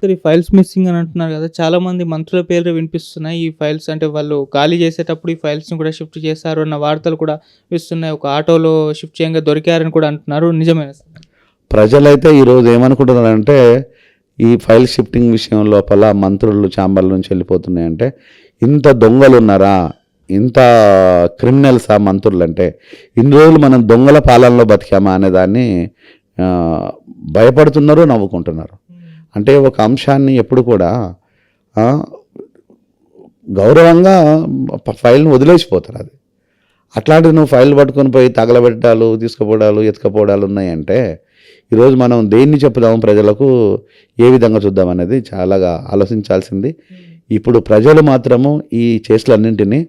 గారు ఈ files missing అని అంటున్నారు కదా! చాలామంది మంత్రుల పేర్లు వినిపిస్తున్నాయి. ఈ ఫైల్స్ అంటే వాళ్ళు ఖాళీ చేసేటప్పుడు ఈ ఫైల్స్‌ని కూడా షిఫ్ట్ చేశారు అన్న వార్తలు కూడా వస్తున్నాయి. ఒక ఆటోలో షిఫ్ట్ చేయంగా దొరికారని కూడా అంటున్నారు. నిజమేనా సార్? ప్రజలైతే ఈరోజు ఏమనుకుంటున్నారంటే ఈ ఫైల్ షిఫ్టింగ్ విషయం లోపల మంత్రులు ఛాంబర్ల నుంచి వెళ్ళిపోతున్నాయంటే ఇంత దొంగలు ఉన్నారా, ఇంత క్రిమినల్సా మంత్రులు అంటే, ఇన్ని రోజులు మనం దొంగల పాలనలో బతికామా అనేదాన్ని భయపడుతున్నారు, నవ్వుకుంటున్నారు. అంటే ఒక అంశాన్ని ఎప్పుడు కూడా గౌరవంగా ఫైల్ని వదిలేసిపోతారు. అది అట్లాంటిది నువ్వు ఫైల్ పట్టుకొని పోయి తగలబెట్టాలు, తీసుకుపోవడాలు, ఎత్తుకపోవడాలు ఉన్నాయంటే ఈరోజు మనం దేన్ని చెప్పుదాము ప్రజలకు, ఏ విధంగా చూద్దాం అనేది చాలాగా ఆలోచించాల్సింది. ఇప్పుడు ప్రజలు మాత్రము ఈ చేష్టలన్నింటినీ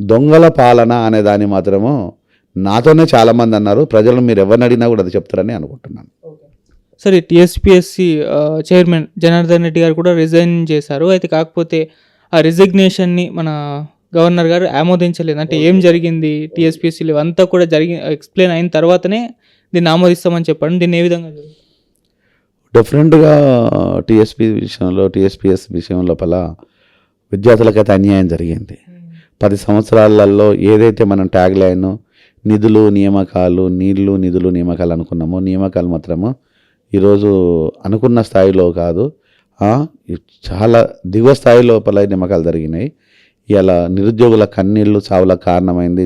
దొంగల పాలన అనే దాన్ని మాత్రము నాతోనే చాలామంది అన్నారు. ప్రజలు మీరు ఎవరిని అడిగినా కూడా అది చెప్తారని అనుకుంటున్నాను. సరే, టీఎస్పీఎస్సీ చైర్మన్ జనార్దన్ రెడ్డి గారు కూడా రిజైన్ చేశారు. అయితే కాకపోతే ఆ రిజిగ్నేషన్ని మన గవర్నర్ గారు ఆమోదించలేదు. అంటే ఏం జరిగింది, టీఎస్పీఎస్సీలో అంతా కూడా ఎక్స్ప్లెయిన్ అయిన తర్వాతనే దీన్ని ఆమోదిస్తామని చెప్పండి. దీన్ని ఏ విధంగా డిఫరెంట్గా టీఎస్పీఎస్ విషయం లోపల విద్యార్థులకైతే అన్యాయం జరిగింది. 10 సంవత్సరాలలో ఏదైతే మనం ట్యాగ్ లైన్ నిధులు నియామకాలు, నీళ్లు నిధులు నియామకాలు అనుకున్నామో, నియామకాలు మాత్రము ఈరోజు అనుకున్న స్థాయిలో కాదు, చాలా దిగువ స్థాయి లోపల నియామకాలు జరిగినాయి. ఇలా నిరుద్యోగుల కన్నీళ్లు చావులకు కారణమైంది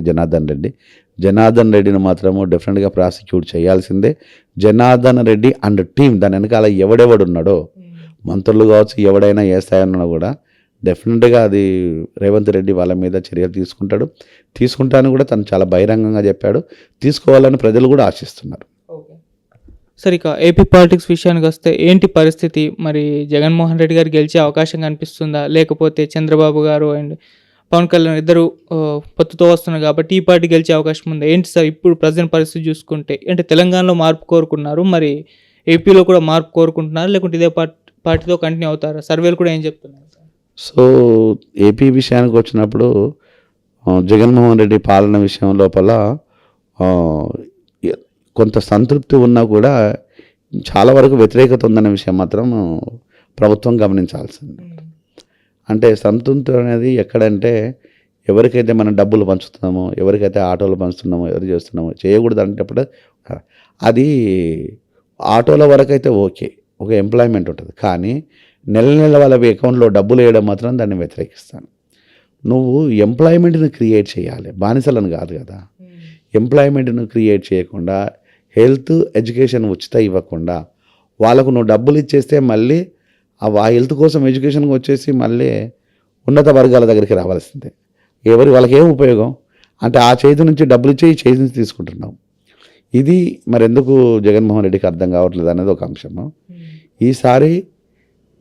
జనార్దన్ రెడ్డిని మాత్రము డెఫినెట్గా ప్రాసిక్యూట్ చేయాల్సిందే. జనార్దన్ రెడ్డి అండ్ టీం దాని వెనకాల ఎవడెవడున్నాడో, మంత్రులు కావచ్చు, ఎవడైనా ఏ స్థాయి ఉన్నా కూడా డెఫినెట్గా అది రేవంత్ రెడ్డి వాళ్ళ మీద చర్యలు తీసుకుంటాను కూడా తను చాలా బహిరంగంగా చెప్పాడు. తీసుకోవాలని ప్రజలు కూడా ఆశిస్తున్నారు. సరే, ఇక ఏపీ పాలిటిక్స్ విషయానికి వస్తే ఏంటి పరిస్థితి? మరి జగన్మోహన్ రెడ్డి గారు గెలిచే అవకాశం కనిపిస్తుందా, లేకపోతే చంద్రబాబు గారు అండ్ పవన్ కళ్యాణ్ ఇద్దరు పొత్తుతో వస్తున్నారు కాబట్టి ఈ పార్టీ గెలిచే అవకాశం ఉందా? ఏంటి సార్ ఇప్పుడు ప్రజెంట్ పరిస్థితి చూసుకుంటే? అంటే తెలంగాణలో మార్పు కోరుకున్నారు, మరి ఏపీలో కూడా మార్పు కోరుకుంటున్నారు, లేకుంటే ఇదే పార్టీతో కంటిన్యూ అవుతారా? సర్వేలు కూడా ఏం చెప్తున్నారు? సో ఏపీ విషయానికి వచ్చినప్పుడు జగన్మోహన్ రెడ్డి పాలన విషయం లోపల కొంత సంతృప్తి ఉన్నా కూడా చాలా వరకు వ్యతిరేకత ఉందనే విషయం మాత్రం ప్రభుత్వం గమనించాల్సింది. అంటే సంతృప్తి అనేది ఎక్కడంటే, ఎవరికైతే మనం డబ్బులు పంచుతున్నామో, ఎవరికైతే ఆటోలు పంచుతున్నామో, ఎవరు చేస్తున్నామో చేయకూడదు అంటేప్పుడు అది ఆటోల వరకు అయితే ఓకే, ఒక ఎంప్లాయ్మెంట్ ఉంటుంది. కానీ నెల వాళ్ళ అకౌంట్లో డబ్బులు వేయడం మాత్రం దాన్ని వ్యతిరేకిస్తాను. నువ్వు ఎంప్లాయ్మెంట్ని క్రియేట్ చేయాలి, బానిసలను కాదు కదా. ఎంప్లాయ్మెంట్ను క్రియేట్ చేయకుండా, హెల్త్ ఎడ్యుకేషన్ ఉచిత ఇవ్వకుండా వాళ్ళకు నువ్వు డబ్బులు ఇచ్చేస్తే మళ్ళీ ఆ హెల్త్ కోసం ఎడ్యుకేషన్కి వచ్చేసి మళ్ళీ ఉన్నత వర్గాల దగ్గరికి రావాల్సిందే. వాళ్ళకి ఏం ఉపయోగం అంటే ఆ చేతి నుంచి డబ్బులు ఇచ్చి ఈ చేతి నుంచి తీసుకుంటున్నాం. ఇది మరెందుకు జగన్మోహన్ రెడ్డికి అర్థం కావట్లేదు అనేది ఒక అంశము. ఈసారి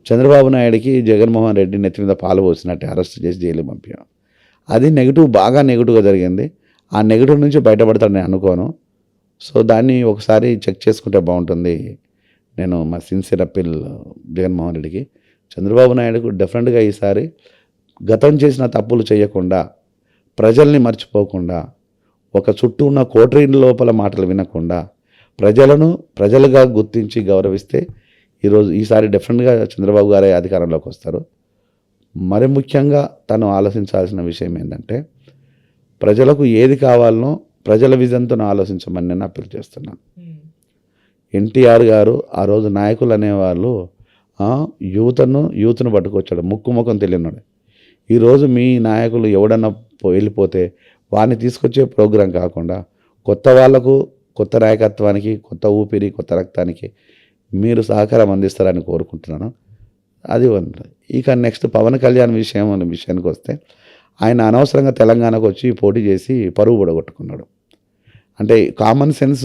చంద్రబాబు నాయుడికి జగన్మోహన్ రెడ్డి నెత్తి మీద పాలు పోసినట్టు అరెస్ట్ చేసి జైలు పంపాం. అది బాగా నెగిటివ్గా జరిగింది. ఆ నెగిటివ్ నుంచి బయటపడతాడని అనుకోను. సో దాన్ని ఒకసారి చెక్ చేసుకుంటే బాగుంటుంది. నేను మా సిన్సియర్ అప్పీల్ జగన్మోహన్ రెడ్డికి, చంద్రబాబు నాయుడుకు డెఫినెట్గా ఈసారి గతం చేసిన తప్పులు చేయకుండా, ప్రజల్ని మర్చిపోకుండా, ఒక చుట్టూ ఉన్న కోటరీల లోపల మాటలు వినకుండా ప్రజలను ప్రజలుగా గుర్తించి గౌరవిస్తే ఈసారి డెఫినెట్గా చంద్రబాబు గారే అధికారంలోకి వస్తారు. మరి ముఖ్యంగా తను ఆలోచించాల్సిన విషయం ఏంటంటే, ప్రజలకు ఏది కావాలనో ప్రజల విజన్తో ఆలోచించమని నేను అప్పీల్ చేస్తున్నాను. ఎన్టీఆర్ గారు ఆ రోజు నాయకులు అనేవాళ్ళు యూత్ను పట్టుకొచ్చాడు, ముఖం తెలియనాడు. ఈరోజు మీ నాయకులు ఎవడన్నా వెళ్ళిపోతే వారిని తీసుకొచ్చే ప్రోగ్రాం కాకుండా కొత్త వాళ్లకు, కొత్త నాయకత్వానికి, కొత్త ఊపిరి, కొత్త రక్తానికి మీరు సహకారం అందిస్తారని కోరుకుంటున్నాను. అది ఇక నెక్స్ట్ పవన్ కళ్యాణ్ విషయానికి వస్తే, ఆయన అనవసరంగా తెలంగాణకు వచ్చి పోటీ చేసి పరువు పొడగొట్టుకున్నాడు. అంటే కామన్ సెన్స్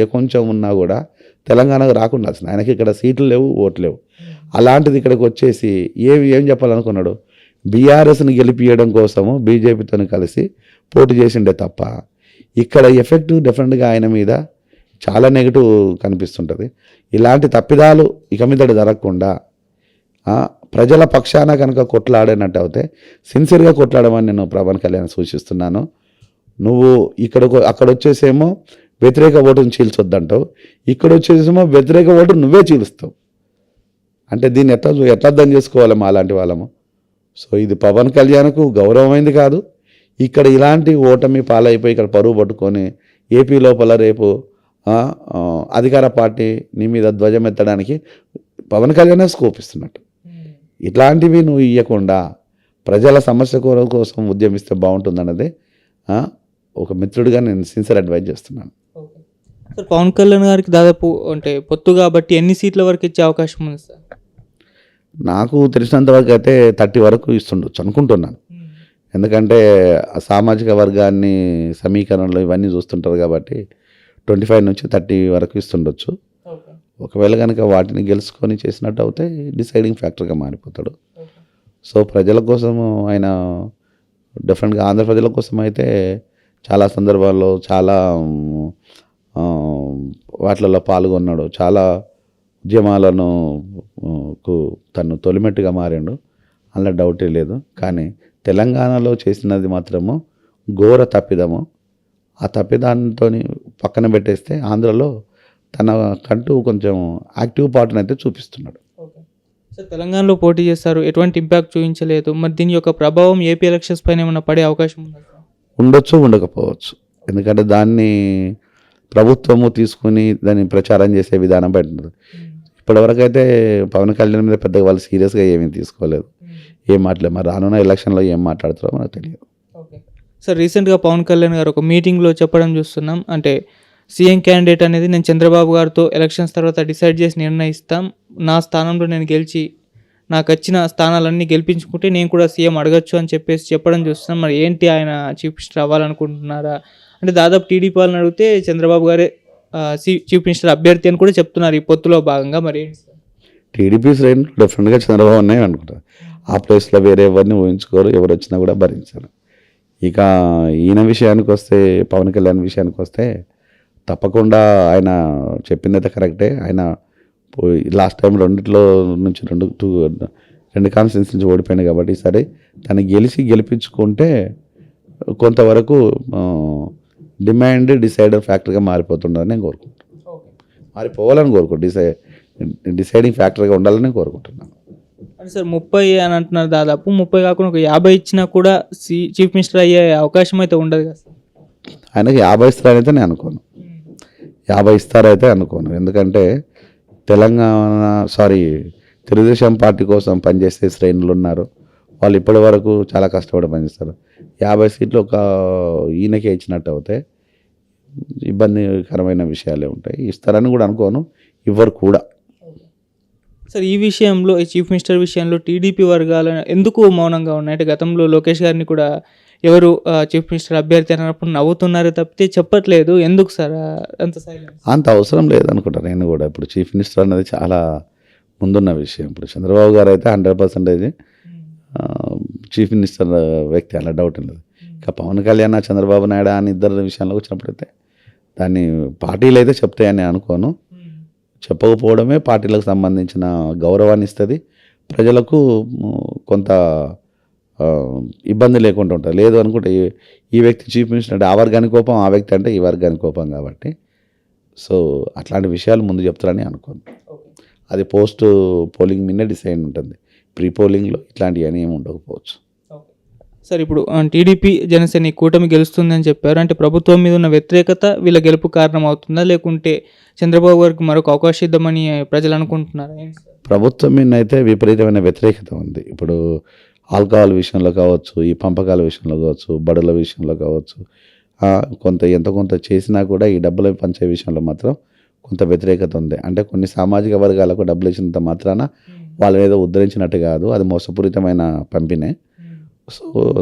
ఏ కొంచెం ఉన్నా కూడా తెలంగాణకు రాకుండా వచ్చింది. ఆయనకి ఇక్కడ సీట్లు లేవు, ఓట్లు లేవు. అలాంటిది ఇక్కడికి వచ్చేసి ఏం చెప్పాలనుకున్నాడు? బీఆర్ఎస్ని గెలిపియడం కోసము బీజేపీతో కలిసి పోటీ చేసిండే తప్ప ఇక్కడ ఎఫెక్ట్ డెఫినెట్గా ఆయన మీద చాలా నెగిటివ్ కనిపిస్తుంటుంది. ఇలాంటి తప్పిదాలు ఇక మీద జరగకుండా ప్రజల పక్షాన కనుక కొట్లాడేనట్టు అయితే సిన్సియర్గా కొట్లాడమని నేను పవన్ కళ్యాణ్ సూచిస్తున్నాను. నువ్వు అక్కడ వచ్చేసేమో వ్యతిరేక ఓటును చీల్చొద్దంటావు, ఇక్కడ వచ్చేసేమో వ్యతిరేక ఓటు నువ్వే చీలుస్తావు. అంటే దీన్ని ఎట్లా అర్థం చేసుకోవాలి మా అలాంటి వాళ్ళము? సో ఇది పవన్ కళ్యాణ్కు గౌరవమైంది కాదు. ఇక్కడ ఇలాంటి ఓటమి పాలైపోయి ఇక్కడ పరువు పట్టుకొని ఏపీ లోపల రేపు అధికార పార్టీ నీ మీద ధ్వజం ఎత్తడానికి పవన్ కళ్యాణ్ స్కోప్ ఇస్తున్నట్టు. ఇట్లాంటివి నువ్వు ఇవ్వకుండా ప్రజల సమస్య కోసం ఉద్యమిస్తే బాగుంటుందన్నది ఒక మిత్రుడిగా నేను సిన్సియర్ అడ్వైజ్ చేస్తున్నాను. సార్ పవన్ కళ్యాణ్ గారికి దాదాపు అంటే పొత్తు కాబట్టి ఎన్ని సీట్ల వరకు ఇచ్చే అవకాశం ఉంది సార్? నాకు తెలిసినంత వరకు అయితే 30 వరకు ఇస్తుండొచ్చు అనుకుంటున్నాను. ఎందుకంటే సామాజిక వర్గాన్ని సమీకరణలు ఇవన్నీ చూస్తుంటారు కాబట్టి 25 నుంచి 30 వరకు ఇస్తుండొచ్చు. ఒకవేళ కనుక వాటిని గెలుచుకొని చేసినట్టు అయితే డిసైడింగ్ ఫ్యాక్టర్గా మారిపోతాడు. సో ప్రజల కోసము ఆయన డెఫినెట్గా ఆంధ్ర ప్రజల కోసం అయితే చాలా సందర్భాల్లో చాలా వాటిలలో పాల్గొన్నాడు. చాలా ఉద్యమాలను తను తొలిమెట్టుగా మారాడు, అందులో డౌటే లేదు. కానీ తెలంగాణలో చేసినది మాత్రము ఘోర తప్పిదము. ఆ తప్పిదాంతో పక్కన పెట్టేస్తే ఆంధ్రలో తనకంటూ కొంచెం యాక్టివ్ పార్ట్ని అయితే చూపిస్తున్నాడు. సార్ తెలంగాణలో పోటీ చేస్తారు, ఎటువంటి ఇంపాక్ట్ చూపించలేదు. మరి దీని యొక్క ప్రభావం ఏపీ ఎలక్షన్స్ పైన ఏమైనా పడే అవకాశం ఉందా? ఉండొచ్చు, ఉండకపోవచ్చు. ఎందుకంటే దాన్ని ప్రభుత్వము తీసుకుని దాన్ని ప్రచారం చేసే విధానం బట్టి ఉంటుంది. ఇప్పటివరకు అయితే పవన్ కళ్యాణ్ మీద పెద్దగా వాళ్ళు సీరియస్గా ఏమీ తీసుకోలేదు, ఏం మాట్లాడలేదు. మరి రానున్న ఎలక్షన్లో ఏం మాట్లాడుతారో మనకు తెలియదు. సార్ రీసెంట్గా పవన్ కళ్యాణ్ గారు ఒక మీటింగ్లో చెప్పడం చూస్తున్నాం, అంటే సీఎం క్యాండిడేట్ అనేది నేను చంద్రబాబు గారితో ఎలక్షన్స్ తర్వాత డిసైడ్ చేసి నిర్ణయిస్తాం, నా స్థానంలో నేను గెలిచి నాకు వచ్చిన స్థానాలన్నీ గెలిపించుకుంటే నేను కూడా సీఎం అడగచ్చు అని చెప్పేసి చెప్పడం చూస్తున్నాం. మరి ఏంటి, ఆయన చీఫ్ మినిస్టర్ అవ్వాలనుకుంటున్నారా? అంటే దాదాపు టీడీపీ వాళ్ళని అడిగితే చంద్రబాబు గారే చీఫ్ మినిస్టర్ అభ్యర్థి అని కూడా చెప్తున్నారు ఈ పొత్తులో భాగంగా. మరి ఏంటి సార్? టీడీపీ శ్రేణులు డెఫినెట్గా చంద్రబాబు అనే అనుకుంటారు. ఆ ప్లేస్లో వేరే ఎవరిని ఊహించుకోరు, ఎవరు వచ్చినా కూడా భరించారు. ఇక ఈయన విషయానికి వస్తే, పవన్ కళ్యాణ్ విషయానికి వస్తే తప్పకుండా ఆయన చెప్పిందైతే కరెక్టే. ఆయన లాస్ట్ టైం రెండిట్లో నుంచి రెండు కాన్స్టిట్యూన్సీ నుంచి ఓడిపోయింది కాబట్టి సరే తను గెలిపించుకుంటే కొంతవరకు డిమాండ్ డిసైడర్ ఫ్యాక్టర్గా మారిపోతుండదని నేను కోరుకుంటున్నాను. మారిపోవాలని కోరుకుంటున్నాను, డిసైడింగ్ ఫ్యాక్టర్గా ఉండాలని కోరుకుంటున్నాను. అంటే సార్ 30 అని అంటున్నారు, దాదాపు 30 కాకుండా ఒక 50 ఇచ్చినా కూడా చీఫ్ మినిస్టర్ అయ్యే అవకాశం అయితే ఉండదు కదా సార్? ఆయనకి 50 ఇస్తారైతే నేను అనుకోను, 50 ఇస్తారైతే అనుకోను. ఎందుకంటే తెలుగుదేశం పార్టీ కోసం పనిచేసే శ్రేణులు ఉన్నారు, వాళ్ళు ఇప్పటి వరకు చాలా కష్టపడి పనిచేస్తారు. 50 సీట్లు ఒక ఈయనకే ఇచ్చినట్టు అవుతే ఇబ్బందికరమైన విషయాలే ఉంటాయి. ఇస్తారని కూడా అనుకోను, ఇవ్వరు కూడా. సార్ ఈ విషయంలో, ఈ చీఫ్ మినిస్టర్ విషయంలో టీడీపీ వర్గాలు ఎందుకు మౌనంగా ఉన్నాయి? అంటే గతంలో లోకేష్ గారిని కూడా ఎవరు చీఫ్ మినిస్టర్ అభ్యర్థి అన్నప్పుడు నవ్వుతున్నారు తప్పితే చెప్పట్లేదు, ఎందుకు సార్ అంత సైలెన్స్? అంత అవసరం లేదనుకుంటాను నేను కూడా. ఇప్పుడు చీఫ్ మినిస్టర్ అనేది చాలా ముందున్న విషయం. ఇప్పుడు చంద్రబాబు గారు అయితే 100% చీఫ్ మినిస్టర్ వ్యక్తి, అలా డౌట్ లేదు. ఇక పవన్ కళ్యాణ్ చంద్రబాబు నాయుడు అని ఇద్దరు విషయంలో వచ్చినప్పుడైతే దాన్ని పార్టీలు అయితే చెప్తాయని అనుకోను. చెప్పకపోవడమే పార్టీలకు సంబంధించిన గౌరవాన్ని ఇస్తుంది, ప్రజలకు కొంత ఇబ్బంది లేకుండా ఉంటుంది. లేదు అనుకుంటే ఈ వ్యక్తి చీఫ్ మినిస్టర్ అంటే ఆ వర్గానికి కోపం, ఆ వ్యక్తి అంటే ఈ వర్గానికి కోపం కాబట్టి సో అట్లాంటి విషయాలు ముందు చెప్తారని అనుకోను. అది పోస్ట్ పోలింగ్ మీదే డిసైడ్ ఉంటుంది, ప్రీ పోలింగ్లో ఇట్లాంటివి అని ఏమి ఉండకపోవచ్చు. సార్ ఇప్పుడు టీడీపీ జనసేన ఈ కూటమి గెలుస్తుందని చెప్పారు, అంటే ప్రభుత్వం మీద ఉన్న వ్యతిరేకత వీళ్ళ గెలుపు కారణం అవుతుందా, లేకుంటే చంద్రబాబు గారికి మరొక అవకాశం ఇద్దామని ప్రజలు అనుకుంటున్నారా? ప్రభుత్వం మీద అయితే విపరీతమైన వ్యతిరేకత ఉంది. ఇప్పుడు ఆల్కహాల్ విషయంలో కావచ్చు, ఈ పంపకాల విషయంలో కావచ్చు, బడుల విషయంలో కావచ్చు, ఎంతో కొంత చేసినా కూడా ఈ డబ్బులు పంచే విషయంలో మాత్రం కొంత వ్యతిరేకత ఉంది. అంటే కొన్ని సామాజిక వర్గాలకు డబ్బులు ఇచ్చినంత మాత్రాన వాళ్ళని ఏదో ఉద్ధరించినట్టు కాదు, అది మోసపూరితమైన పంపిణీ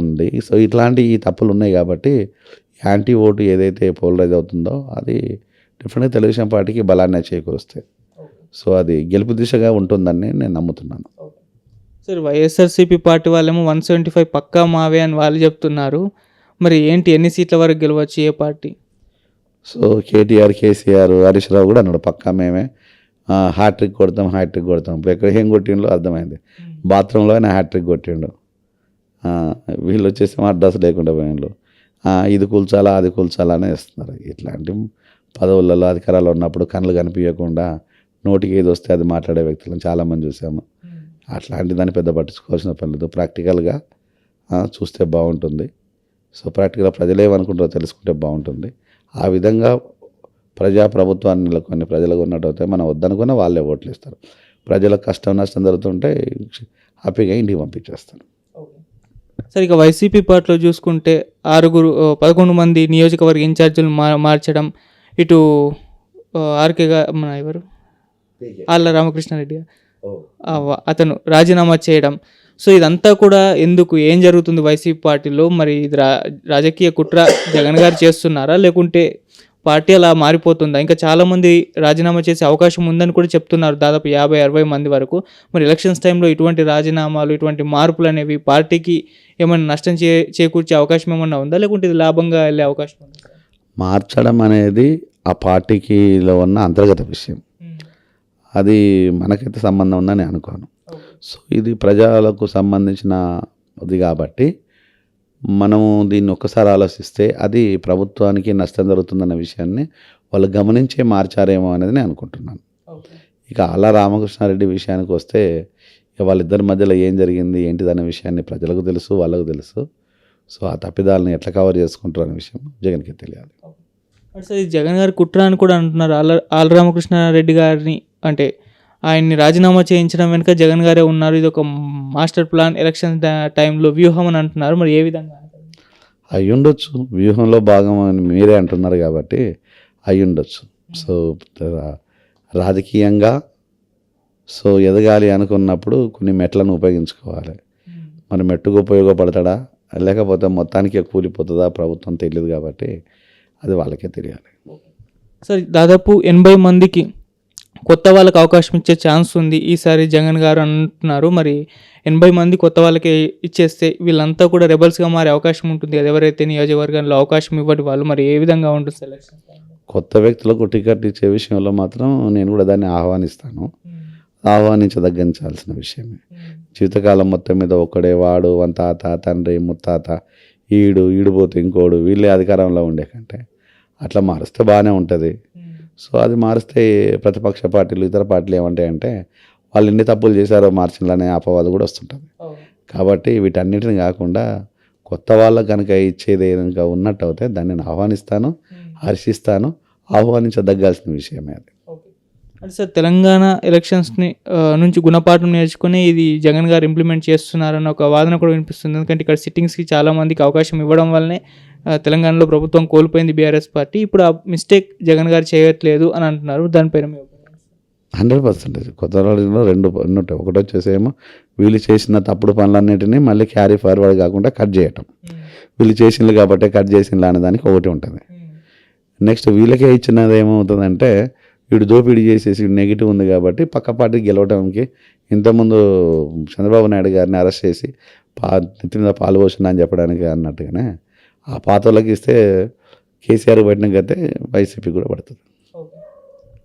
ఉంది. సో ఇట్లాంటి ఈ తప్పులు ఉన్నాయి కాబట్టి యాంటీ ఓటు ఏదైతే పోలరైజ్ అవుతుందో అది డెఫినెట్గా తెలుగుదేశం పార్టీకి బలాన్ని చేకూరుస్తాయి. సో అది గెలుపు దిశగా ఉంటుందని నేను నమ్ముతున్నాను. సార్ వైఎస్ఆర్సీపీ పార్టీ వాళ్ళేమో 175 పక్కా మావే అని వాళ్ళు చెప్తున్నారు, మరి ఏంటి, ఎన్ని సీట్ల వరకు గెలవచ్చు ఏ పార్టీ? సో కేటీఆర్, కేసీఆర్, హరీష్ రావు కూడా అన్నాడు పక్కా మేమే హ్యాట్రిక్ కొడతాం. ఇప్పుడు ఎక్కడ ఏం కొట్టిండో అర్థమైంది, బాత్రూంలో ఆయన హ్యాట్రిక్ కొట్టిండు. వీళ్ళు వచ్చేసి మా అడ్రస్ లేకుండా పోయిండు, ఇది కూల్చాలా అది కూల్చాలా అని వేస్తున్నారు. ఇట్లాంటి పదవులలో అధికారాలు ఉన్నప్పుడు కళ్ళు కనిపించకుండా నోటికి ఏది వస్తే అది మాట్లాడే వ్యక్తులను చాలామంది చూసాము. అట్లాంటి దాన్ని పెద్ద పట్టించుకోవాల్సిన పని లేదు. ప్రాక్టికల్గా చూస్తే బాగుంటుంది. సో ప్రాక్టికల్గా ప్రజలు ఏమనుకుంటారో తెలుసుకుంటే బాగుంటుంది. ఆ విధంగా ప్రభుత్వాన్ని నెలకొని ప్రజలకు ఉన్నట్టయితే మనం వద్దనుకున్న వాళ్ళే ఓట్లు ఇస్తారు. ప్రజలకు కష్టం నష్టం జరుగుతుంటే హ్యాపీగా ఇంటికి పంపించేస్తారు. సరే, ఇక వైసీపీ పార్టీలో చూసుకుంటే 11 మంది నియోజకవర్గ ఇన్ఛార్జీలు మార్చడం, ఇటు ఆర్కేగా మన ఎవరు ఆళ్ళ రామకృష్ణారెడ్డి అతను రాజీనామా చేయడం. సో ఇదంతా కూడా ఎందుకు, ఏం జరుగుతుంది వైసీపీ పార్టీలో? మరి ఇది రాజకీయ కుట్ర జగన్ గారు చేస్తున్నారా, లేకుంటే పార్టీ అలా మారిపోతుందా? ఇంకా చాలామంది రాజీనామా చేసే అవకాశం ఉందని కూడా చెప్తున్నారు, దాదాపు 50-60 మంది వరకు. మరి ఎలక్షన్స్ టైంలో ఇటువంటి రాజీనామాలు, ఇటువంటి మార్పులు అనేవి పార్టీకి ఏమైనా నష్టం చేకూర్చే అవకాశం ఏమన్నా ఉందా, లేకుంటే ఇది లాభంగా వెళ్ళే అవకాశం ఉందా? మార్చడం అనేది ఆ పార్టీకిలో ఉన్న అంతర్గత విషయం. అది మనకైతే సంబంధం ఉందని అనుకోను. సో ఇది ప్రజలకు సంబంధించినది కాబట్టి మనము దీన్ని ఒక్కసారి ఆలోచిస్తే అది ప్రభుత్వానికి నష్టం జరుగుతుందన్న విషయాన్ని వాళ్ళు గమనించే మార్చారేమో అనేది నేను అనుకుంటున్నాను. ఇక ఆళ్ళ రామకృష్ణారెడ్డి విషయానికి వస్తే ఇక వాళ్ళిద్దరి మధ్యలో ఏం జరిగింది ఏంటిదనే విషయాన్ని ప్రజలకు తెలుసు, వాళ్ళకు తెలుసు. సో ఆ తప్పిదాలను ఎట్లా కవర్ చేసుకుంటారు అనే విషయం జగన్కి తెలియాలి. సార్, ఇది జగన్ గారి కుట్ర అని కూడా అంటున్నారు. ఆళ్ళ రామకృష్ణారెడ్డి గారిని, అంటే ఆయన్ని రాజీనామా చేయించడం వెనుక జగన్ గారే ఉన్నారు, ఇది ఒక మాస్టర్ ప్లాన్, ఎలక్షన్ టైంలో వ్యూహం అని అంటున్నారు. మరి ఏ విధంగా? అయ్యుండొచ్చు, వ్యూహంలో భాగం అని మీరే అంటున్నారు కాబట్టి అయ్యుండొచ్చు. సో రాజకీయంగా సో ఎదగాలి అనుకున్నప్పుడు కొన్ని మెట్లను ఉపయోగించుకోవాలి. మరి మెట్టుకు ఉపయోగపడతాడా లేకపోతే మొత్తానికి కూలిపోతుందా ప్రభుత్వం తెలియదు కాబట్టి అది వాళ్ళకే తెలియాలి. సార్, దాదాపు 80 మందికి కొత్త వాళ్ళకి అవకాశం ఇచ్చే ఛాన్స్ ఉంది ఈసారి జగన్ గారు అంటున్నారు. మరి 80 మంది కొత్త వాళ్ళకి ఇచ్చేస్తే వీళ్ళంతా కూడా రెబల్స్గా మారే అవకాశం ఉంటుంది కదా, ఎవరైతే నియోజకవర్గంలో అవకాశం ఇవ్వటి వాళ్ళు. మరి ఏ విధంగా ఉంటుంది సెలక్షన్? కొత్త వ్యక్తులకు టికెట్ ఇచ్చే విషయంలో మాత్రం నేను కూడా దాన్ని ఆహ్వానిస్తాను. ఆహ్వానించదగ్గించాల్సిన విషయమే. జీవితకాలం మొత్తం మీద ఒక్కడే వాడు, వన్ తాత, తండ్రి, ముత్తాత, ఈడిపోతే ఇంకోడు, వీళ్ళే అధికారంలో ఉండే కంటే అట్లా మారిస్తే బాగానే ఉంటుంది. సో అది మారిస్తే ప్రతిపక్ష పార్టీలు, ఇతర పార్టీలు ఏమంటాయంటే వాళ్ళు ఎన్ని తప్పులు చేశారో మార్చాలనే అపవాదు కూడా వస్తుంటుంది. కాబట్టి వీటన్నిటిని కాకుండా కొత్త వాళ్ళకు కనుక ఇచ్చేది కనుక ఉన్నట్టు అయితే దాన్ని నేను ఆహ్వానిస్తాను, హర్షిస్తాను. ఆహ్వానించదగ్గాల్సిన విషయమే అది. అంటే సార్, తెలంగాణ ఎలక్షన్స్ని నుంచి గుణపాఠం నేర్చుకుని ఇది జగన్ గారు ఇంప్లిమెంట్ చేస్తున్నారన్న ఒక వాదన కూడా వినిపిస్తుంది. ఎందుకంటే ఇక్కడ సిట్టింగ్స్కి చాలామందికి అవకాశం ఇవ్వడం వల్లనే తెలంగాణలో ప్రభుత్వం కోల్పోయింది బీఆర్ఎస్ పార్టీ. ఇప్పుడు ఆ మిస్టేక్ జగన్ గారు చేయట్లేదు అని అంటున్నారు. దానిపైన 100% కొత్త రాజులో రెండు ఉంటాయి. ఒకటి వచ్చేసేమో వీళ్ళు చేసిన తప్పుడు పనులన్నిటినీ మళ్ళీ క్యారీ ఫార్వర్డ్ కాకుండా కట్ చేయటం. వీళ్ళు చేసిండ్రు కాబట్టి కట్ చేసిండ్రు అనే దానికి ఒకటి ఉంటుంది. నెక్స్ట్ వీళ్ళకే ఇచ్చినది ఏమవుతుందంటే వీడు దోపిడీ చేసేసి నెగిటివ్ ఉంది కాబట్టి పక్క పార్టీ గెలవడానికి ఇంతకుముందు చంద్రబాబు నాయుడు గారిని అరెస్ట్ చేసి నెత్తి మీద పాలు పోసిన అని చెప్పడానికి అన్నట్టుగానే ఆ పాత్రలకు ఇస్తే కేసీఆర్ పట్టిన గతే వైసీపీ కూడా పడుతుంది.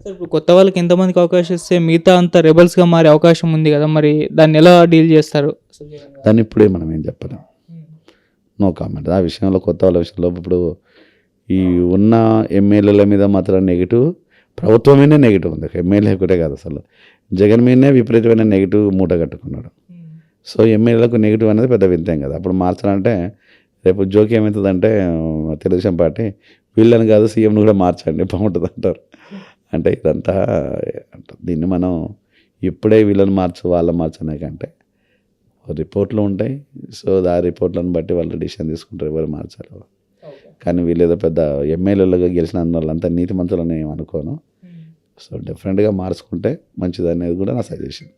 సార్, ఇప్పుడు కొత్త వాళ్ళకి ఎంతమందికి అవకాశం ఇస్తే మిగతా అంతా రెబల్స్గా మారే అవకాశం ఉంది కదా, మరి దాన్ని ఎలా డీల్ చేస్తారు? దాన్ని ఇప్పుడే మనం ఏం చెప్పలేం, నో కామెంట్. ఆ విషయంలో కొత్త వాళ్ళ విషయంలో ఇప్పుడు ఈ ఉన్న ఎమ్మెల్యేల మీద మాత్రం నెగిటివ్, ప్రభుత్వం మీదనే నెగిటివ్ ఉంది. ఎమ్మెల్యే ఒకటే కాదు, అసలు జగన్ మీదనే విపరీతమైన నెగిటివ్ మూట కట్టుకున్నాడు. సో ఎమ్మెల్యేలకు నెగిటివ్ అనేది పెద్ద వింతేం కదా. అప్పుడు మార్చాలంటే రేపు జోక్ ఏమవుతుందంటే తెలుగుదేశం పార్టీ వీళ్ళని కాదు సీఎంను కూడా మార్చండి బాగుంటుంది అంటారు. అంటే ఇదంతా దీన్ని మనం ఇప్పుడే వీళ్ళని వాళ్ళని మార్చనే కంటే రిపోర్ట్లు ఉంటాయి. సో ఆ రిపోర్ట్లను బట్టి వాళ్ళు డిసిషన్ తీసుకుంటారు ఎవరు మార్చారు. కానీ వీళ్ళు ఏదో పెద్ద ఎమ్మెల్యేలుగా గెలిచిన వాళ్ళంతా నీతి మంతులని అనుకోను. సో డిఫరెంట్గా మార్చుకుంటే మంచిది అనేది కూడా నా సజెషన్.